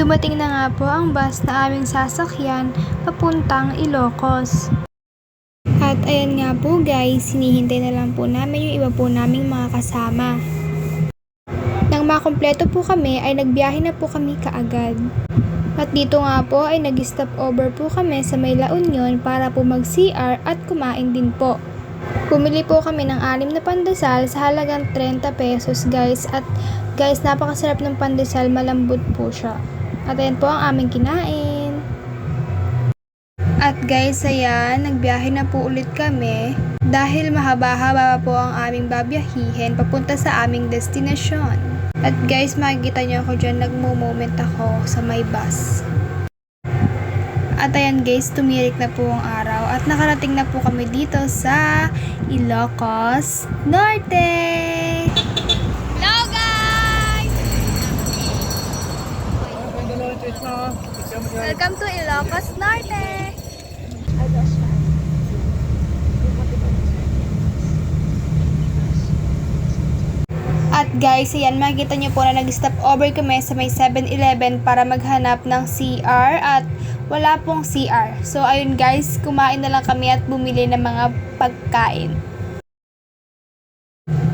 Dumating na nga po ang bus na aming sasakyan papuntang Ilocos. At ayan nga po guys, hinihintay na lang po namin yung iba po naming mga kasama. Nang makumpleto po kami ay nagbiyahe na po kami kaagad. At dito nga po ay nag-stop over po kami sa may La Union para po mag-CR at kumain din po. Bumili po kami ng 6 na pandesal sa halagang 30 pesos guys. At guys, napakasarap ng pandesal, malambot po siya. At ayan po ang aming kinain. At guys, ayan, nagbiyahe na po ulit kami dahil mahaba-haba po ang aming babiyahihin papunta sa aming destinasyon. At guys, makikita nyo ako dyan, nagmo-moment ako sa may bus. At ayan guys, tumirik na po ang araw at nakarating na po kami dito sa Ilocos Norte! Hello guys! Welcome to Ilocos Norte! At guys, ayan, makikita nyo po na nag-stop over kami sa may 7-Eleven para maghanap ng CR at wala pong CR. So ayun guys, kumain na lang kami at bumili ng mga pagkain.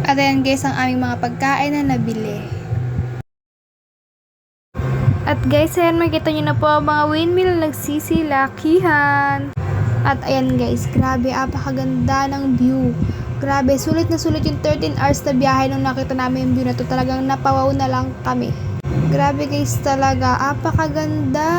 At ayan guys, ang aming mga pagkain na nabili. At guys, ayan, makikita nyo na po ang mga windmill na nagsisilakihan. At ayan guys, grabe, apakaganda ng view. Grabe, sulit na sulit yung 13 hours na biyahe nung nakita namin yung view na to. Talagang napawaw na lang kami. Grabe guys, talaga, apakaganda.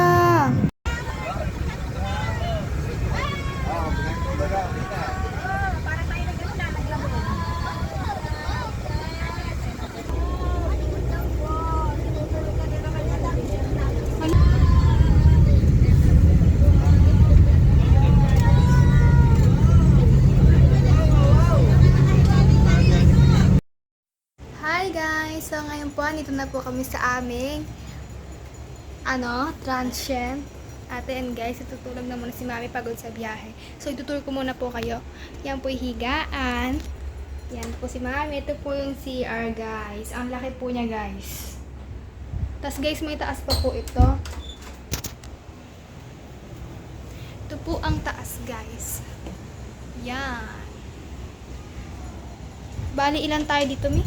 Hi guys! So ngayon po, nito na po kami sa aming transient. At ayan guys, itutulog na muna si Mami pagod sa biyahe. So itutulog ko muna po kayo. Yan po yung higaan. Yan po si Mami. Ito po yung CR guys. Ang laki po niya guys. Tapos guys, may taas pa po ito. Ito po ang taas guys. Yan. Bali, ilan tayo dito, Mi?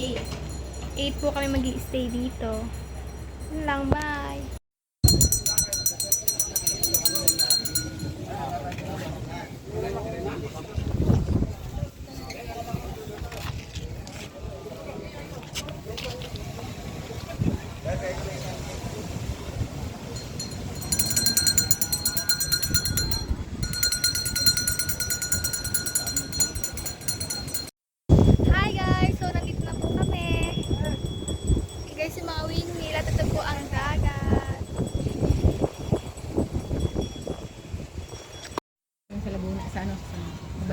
8 po kami mag-i-stay dito. Yun lang, bye!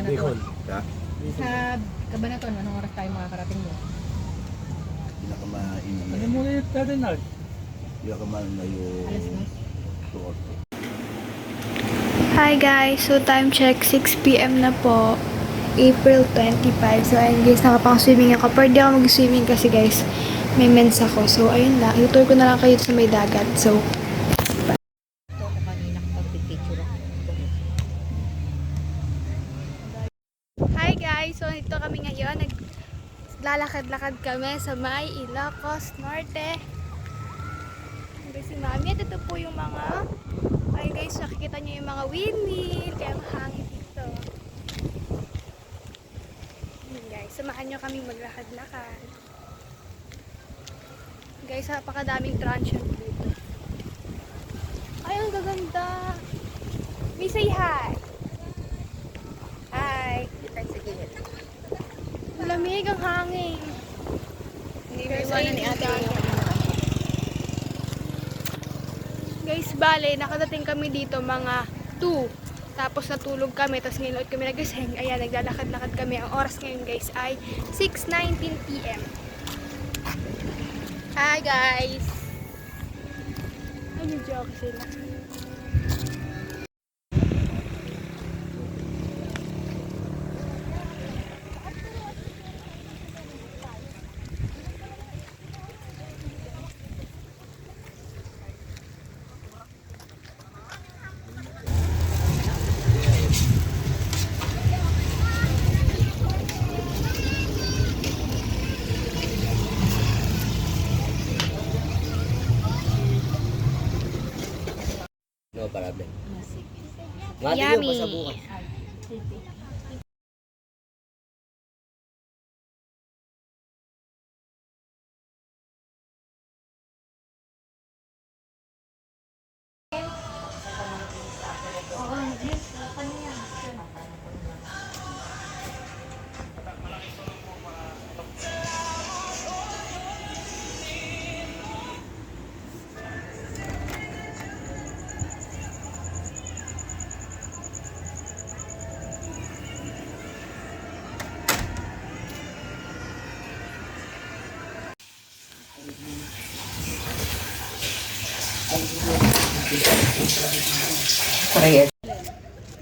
Bicol. Sa Cabanatuan, anong oras tayo makakarating mo? Pinakamain Ano muna yung terminal? pinakamain na yung Alas 2. Hi guys! So time check, 6 PM na po. April 25. So ayun guys, nakapang-swimming ako. Pero di ako mag-swimming kasi guys, may mens ako. So ayun lang, i-tour ko na lang kayo sa may dagat. So, Ito ako kanina kapag-picture ako. hi guys! So ito kami ngayon. Naglalakad-lakad kami sa may Ilocos Norte. Ito si Mami. At ito po yung mga, ay guys, nakikita nyo yung mga windmill. Kaya mahangin dito. Yun guys, samahan nyo kami maglakad-lakad. Guys, napakadaming transient dito. Ay, ang gaganda. May say hi. Hi. Kita sa gilid. Malamig ang hangin. Hindi Guys, mo iwanan ni ayun ate yung yung Guys, bale, nakadating kami dito mga 2. Tapos natulog kami, tapos ngayon ulit kami nagising. Ayan, naglalakad-lakad kami. Ang oras ngayon guys ay 6:19 PM. Hi guys! Ay, nag-joke sila. parami. Sige. Ngati yun, Yummy. basta bukas.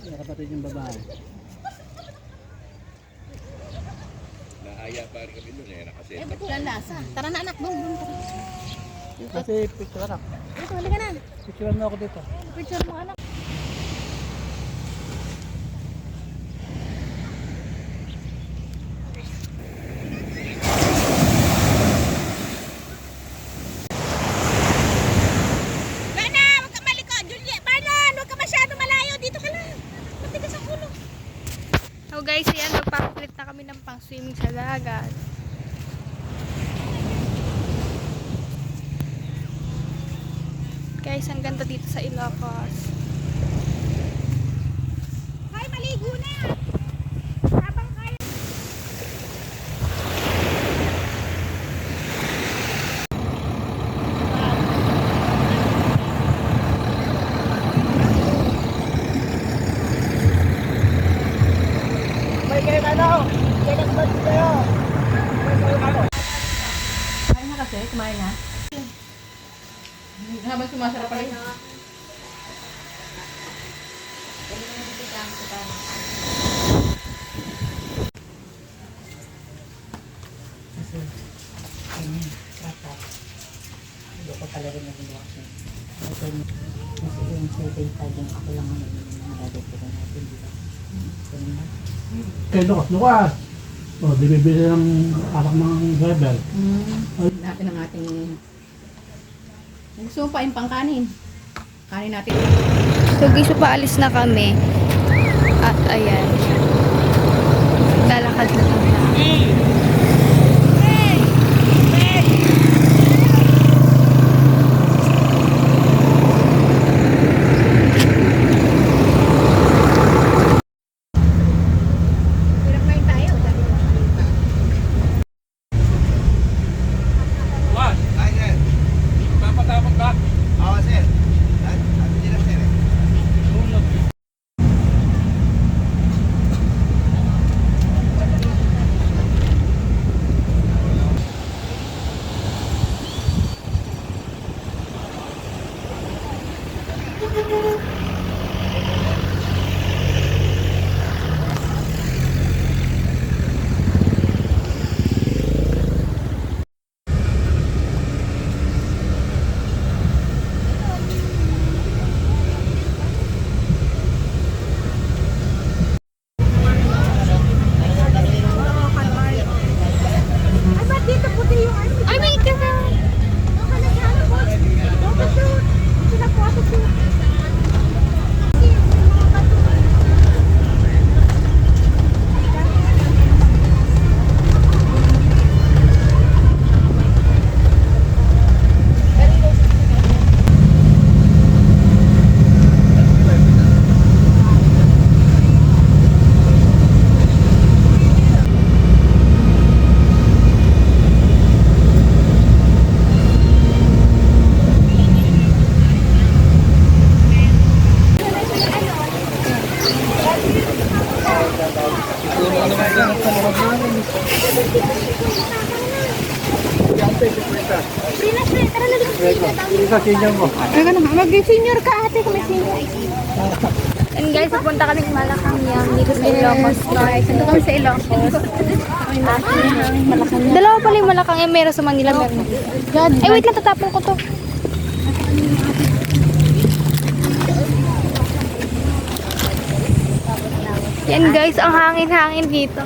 Nakapatid yung babae. Eh, ba't walang lasa? Tara na anak, doon, doon. Tara. Kasi picture anak. Dito, halika na. Picture mo ako dito. Picture mo anak. So guys, ayan, magpapalit na kami ng pang swimming sa dagat. Guys, ang ganda dito sa Ilocos. Hay, maligo na! Habang kayo... Kumain na kasi, kumain na. Habang sumasarap pa rin. Hindi ko pala rin nagawa ko. Ito yung setting tag yung ako lang ang nagagawin natin dito. Kaya Lucas. O, di bibili ng alak ng driver. Natin ang ating... Gusto mo pa yung pangkanin. Kanin natin. So guys, paalis na kami. At ayan. Lalakad na kami. Hirap ngayon tayo. Ay, sir. Papatapag ka? Oo, sir. Ano nila, sir? Ay, wait ka na! Mag-senior ka ate kung may senior. And guys, pupunta kami ng Malacanang dito sa Ilocos North. Ito kami sa Ilocos. Dalawa pala yung Malacanang. Meron sa Manila. Meron. Ay, wait lang. Tatapon ko to. Yan guys, ang hangin-hangin dito.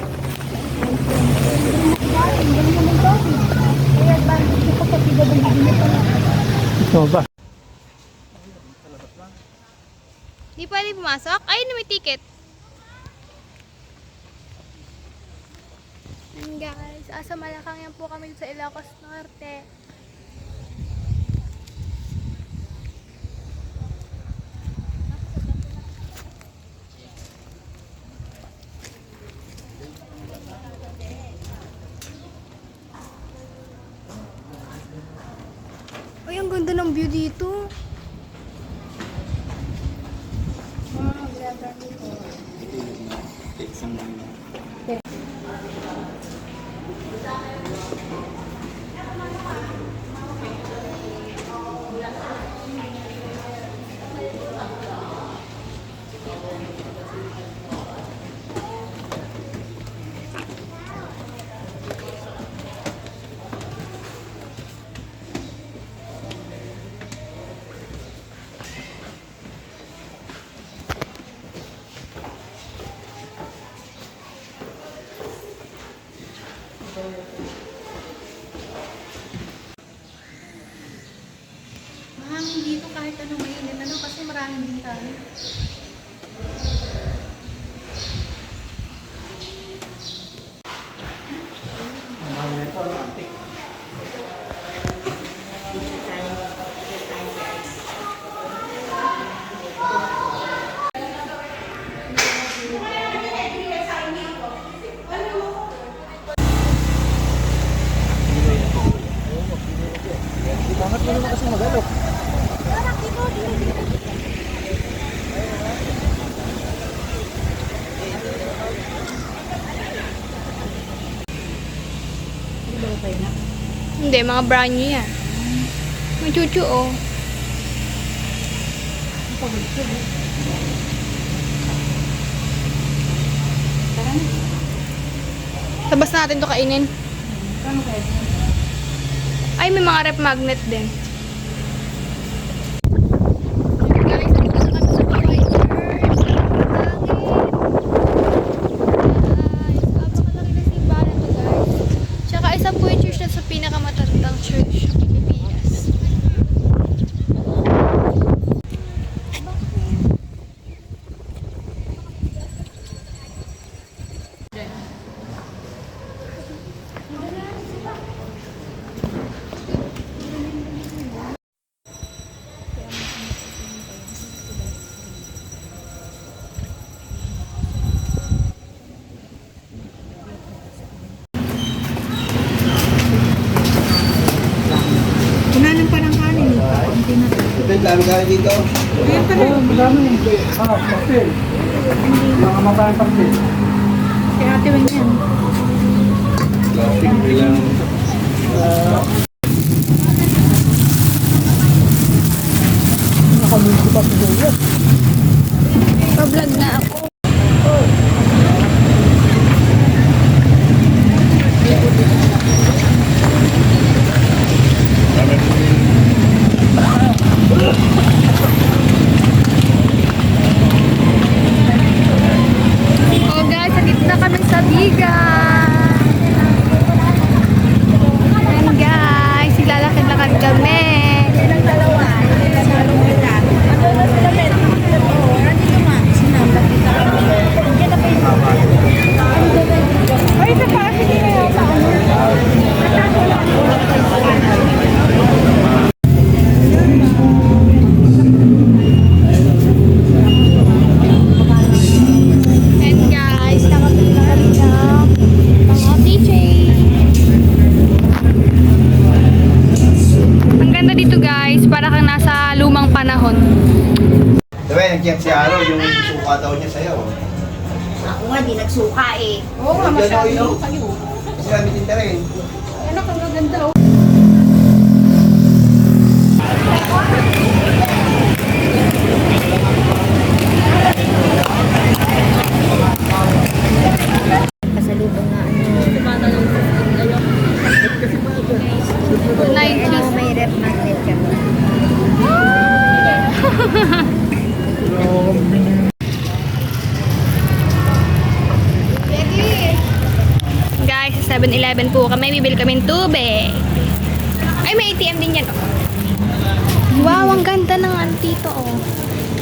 Ito ba? Di pwede pumasok? Ay, may ticket. And guys, asa Malacanang po kami sa Ilocos Norte. Ay, ang ganda ng view dito. Mahangin dito kahit anong mainit. Ano kasi maraming din tayo. Bakit mo naman kasi magalok? Hindi, mga brand new yan. May chuchu, oh. Labas natin to kainin. Ay, may mga rep magnet din. Guys, nandito na kami sa Hawaii Church. Guys, napakalaki na simbahan to, guys. Tsaka isa po yung church na sa pinakamatandang church sa Pilipinas. Kunanan pa ng kanin eh. Kaunti na. Ito yung dami kaya dito. Ayan pa rin. Pastel. Mga makain pastel. Kaya ate Weng yan. Plastic bilang. Pa-vlog na ako. Oh guys, nandito na kami sa Bigan. Ayan guys, siglalakad-lakad kami. And guys, nakapili na kami ng mga TJ. Ang ganda dito guys, para kang nasa lumang panahon. Diba, nag-check si Aro yung suka daw niya sa'yo. Ako nga, di nagsuka eh. Oo nga, masyado Ganun, kayo. Kasi kami tinta rin. Anak, ang gaganda oh. Pasalubong nga Night ano, may rep magnet ka ba? Guys, sa 7-Eleven po kami, bibili kami ng tubig. Ay, may ATM din yan, oh. Wow, ang ganda ng dito, oh.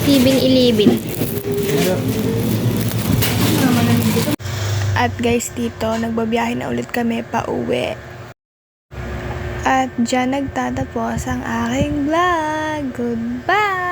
7-Eleven. At guys, dito, nagbabiyahe na ulit kami pa uwi. At dyan nagtatapos ang aking vlog. Goodbye!